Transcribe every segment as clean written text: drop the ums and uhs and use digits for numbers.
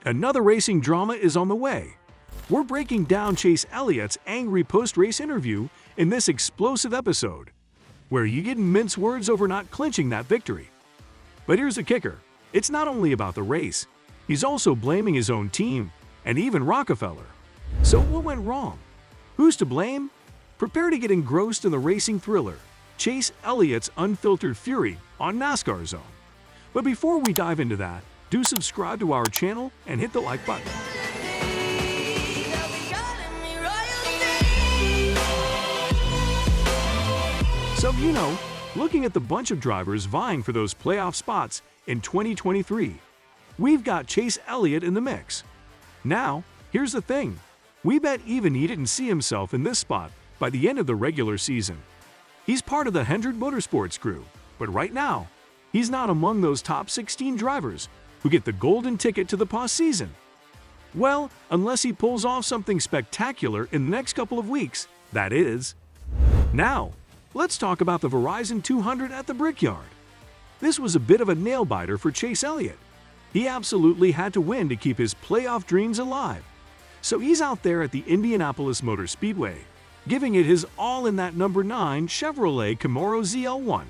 Another racing drama is on the way. We're breaking down Chase Elliott's angry post-race interview in this explosive episode, where you get mince words over not clinching that victory. But here's the kicker. It's not only about the race. He's also blaming his own team, and even Rockefeller. So what went wrong? Who's to blame? Prepare to get engrossed in the racing thriller, Chase Elliott's Unfiltered Fury on NASCAR Zone. But before we dive into that, do subscribe to our channel and hit the like button. So, looking at the bunch of drivers vying for those playoff spots in 2023, we've got Chase Elliott in the mix. Now, here's the thing. We bet even he didn't see himself in this spot by the end of the regular season. He's part of the Hendrick Motorsports crew, but right now, he's not among those top 16 drivers who get the golden ticket to the postseason. Well, unless he pulls off something spectacular in the next couple of weeks, that is. Now, let's talk about the Verizon 200 at the Brickyard. This was a bit of a nail-biter for Chase Elliott. He absolutely had to win to keep his playoff dreams alive. So he's out there at the Indianapolis Motor Speedway, giving it his all in that number 9 Chevrolet Camaro ZL1.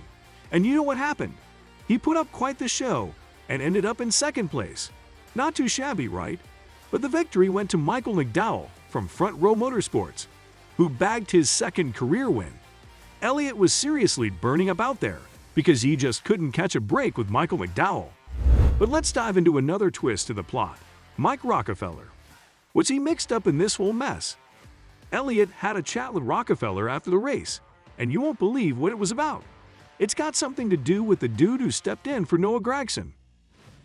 And you know what happened? He put up quite the show and ended up in second place. Not too shabby, right? But the victory went to Michael McDowell from Front Row Motorsports, who bagged his second career win. Elliott was seriously burning up out there because he just couldn't catch a break with Michael McDowell. But let's dive into another twist to the plot. Mike Rockefeller. Was he mixed up in this whole mess? Elliott had a chat with Rockefeller after the race, and you won't believe what it was about. It's got something to do with the dude who stepped in for Noah Gragson.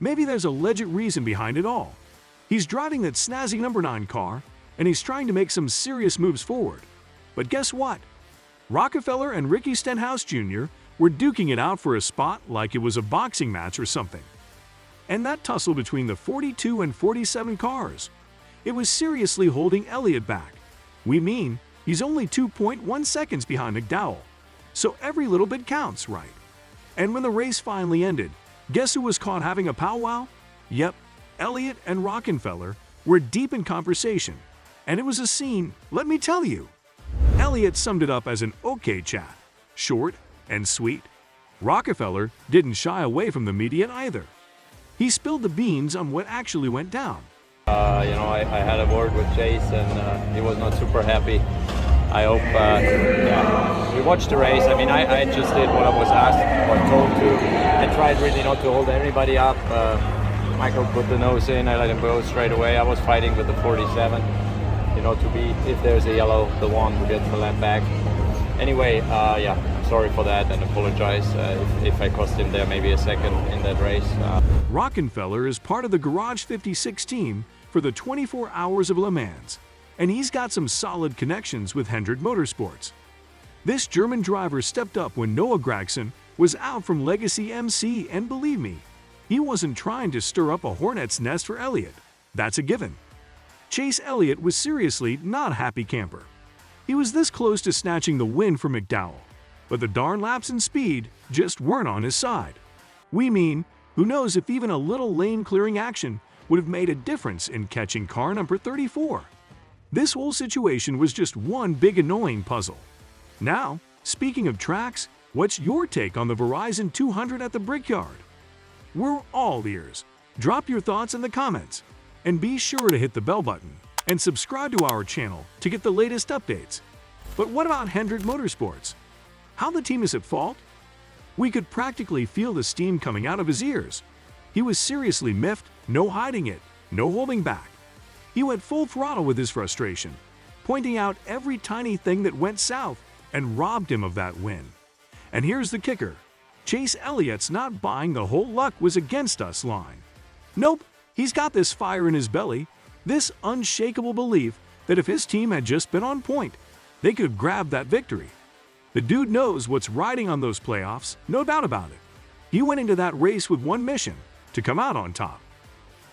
Maybe there's a legit reason behind it all. He's driving that snazzy number 9 car, and he's trying to make some serious moves forward. But guess what? Rockefeller and Ricky Stenhouse Jr. were duking it out for a spot like it was a boxing match or something. And that tussle between the 42 and 47 cars, it was seriously holding Elliott back. We mean, he's only 2.1 seconds behind McDowell. So every little bit counts, right? And when the race finally ended, guess who was caught having a powwow? Yep, Elliott and Rockefeller were deep in conversation. And it was a scene, let me tell you. Elliott summed it up as an okay chat, short and sweet. Rockefeller didn't shy away from the media either. He spilled the beans on what actually went down. I had a word with Chase and he was not super happy. I hope, we watched the race. I mean, I just did what I was asked or told to. I tried really not to hold anybody up. Michael put the nose in, I let him go straight away. I was fighting with the 47, to be, if there's a yellow, the one who gets the lap back. Anyway, I'm sorry for that and apologize if I cost him there maybe a second in that race. Rockefeller is part of the Garage 56 team for the 24 Hours of Le Mans, and he's got some solid connections with Hendrick Motorsports. This German driver stepped up when Noah Gragson was out from Legacy MC, and believe me, he wasn't trying to stir up a hornet's nest for Elliott. That's a given. Chase Elliott was seriously not a happy camper. He was this close to snatching the win for McDowell, but the darn laps and speed just weren't on his side. We mean, who knows if even a little lane clearing action would have made a difference in catching car number 34. This whole situation was just one big annoying puzzle. Now, speaking of tracks, what's your take on the Verizon 200 at the Brickyard? We're all ears. Drop your thoughts in the comments, and be sure to hit the bell button and subscribe to our channel to get the latest updates. But what about Hendrick Motorsports? How the team is at fault? We could practically feel the steam coming out of his ears. He was seriously miffed, no hiding it, no holding back. He went full throttle with his frustration, pointing out every tiny thing that went south and robbed him of that win. And here's the kicker. Chase Elliott's not buying the whole luck was against us line. Nope, he's got this fire in his belly, this unshakable belief that if his team had just been on point, they could have grabbed that victory. The dude knows what's riding on those playoffs, no doubt about it. He went into that race with one mission, to come out on top.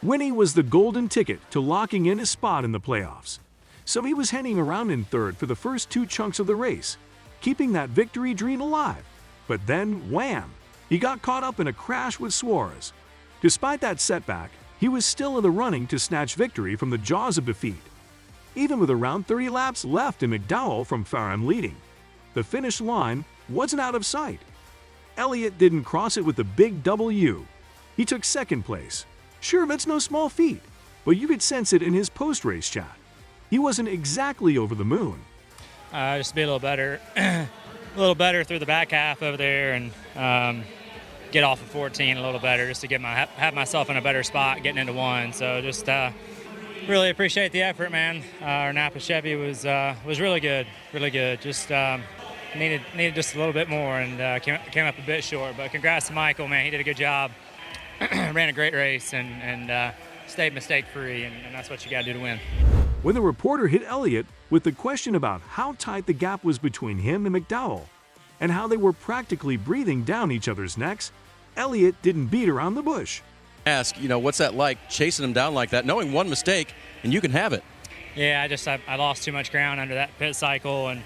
Winning was the golden ticket to locking in his spot in the playoffs. So he was hanging around in third for the first 2 chunks of the race, keeping that victory dream alive. But then, wham! He got caught up in a crash with Suarez. Despite that setback, he was still in the running to snatch victory from the jaws of defeat. Even with around 30 laps left and McDowell from Fareham leading, the finish line wasn't out of sight. Elliott didn't cross it with the big W. He took second place. Sure, that's no small feat, but you could sense it in his post-race chat. He wasn't exactly over the moon. Just be a little better, a little better through the back half over there, and get off of 14 a little better, just to have myself in a better spot getting into one. So just really appreciate the effort, man. Our Napa Chevy was really good, really good. Just needed just a little bit more, and came up a bit short. But congrats to Michael, man. He did a good job. Ran a great race and stayed mistake-free, and that's what you got to do to win. When the reporter hit Elliott with the question about how tight the gap was between him and McDowell, and how they were practically breathing down each other's necks, Elliott didn't beat around the bush. Ask, what's that like, chasing him down like that, knowing one mistake and you can have it? Yeah, I lost too much ground under that pit cycle, and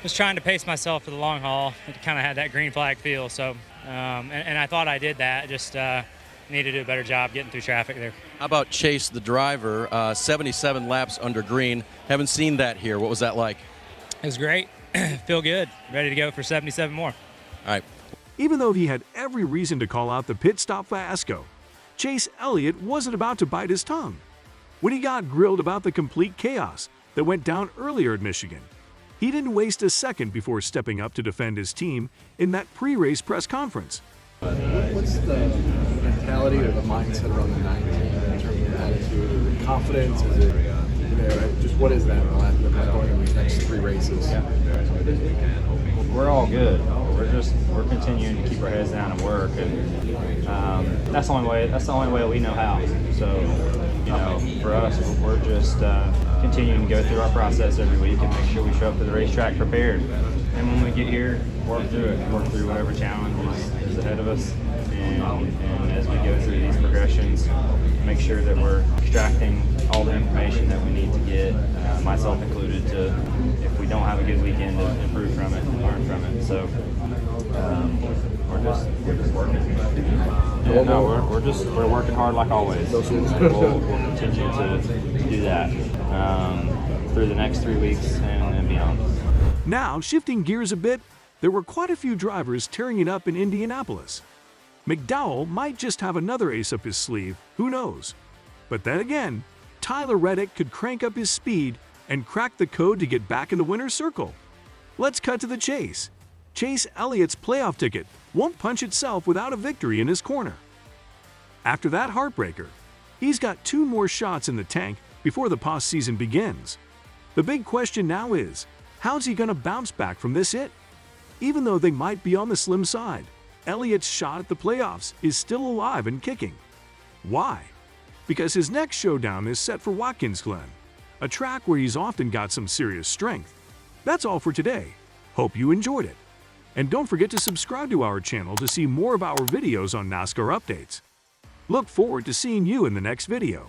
was trying to pace myself for the long haul. It kind of had that green flag feel, so and I thought I did that. Just needed to do a better job getting through traffic there. How about Chase, the driver, 77 laps under green? Haven't seen that here. What was that like? It was great. Feel good. Ready to go for 77 more. All right. Even though he had every reason to call out the pit stop fiasco, Chase Elliott wasn't about to bite his tongue. When he got grilled about the complete chaos that went down earlier at Michigan, he didn't waste a second before stepping up to defend his team in that pre-race press conference. What's the mentality or the mindset around the 19 in terms of attitude, the confidence? Is it, just what is that going in these next 3 races? We're all good. We're continuing to keep our heads down and work, and that's the only way we know how. So, for us, we're just continuing to go through our process every week and make sure we show up to the racetrack prepared. And when we get here, work through whatever challenge is ahead of us, and as we go through these progressions, make sure that we're extracting all the information that we need to get, myself included, to, if we don't have a good weekend, to improve from it and learn from it. So we're just working. Yeah, no, we're working hard like always. We'll continue to do that through the next 3 weeks and beyond. Now, shifting gears a bit, there were quite a few drivers tearing it up in Indianapolis. McDowell might just have another ace up his sleeve, who knows? But then again, Tyler Reddick could crank up his speed and crack the code to get back in the winner's circle. Let's cut to the chase. Chase Elliott's playoff ticket won't punch itself without a victory in his corner. After that heartbreaker, he's got 2 more shots in the tank before the postseason begins. The big question now is, how's he going to bounce back from this hit? Even though they might be on the slim side, Elliott's shot at the playoffs is still alive and kicking. Why? Because his next showdown is set for Watkins Glen, a track where he's often got some serious strength. That's all for today. Hope you enjoyed it. And don't forget to subscribe to our channel to see more of our videos on NASCAR updates. Look forward to seeing you in the next video.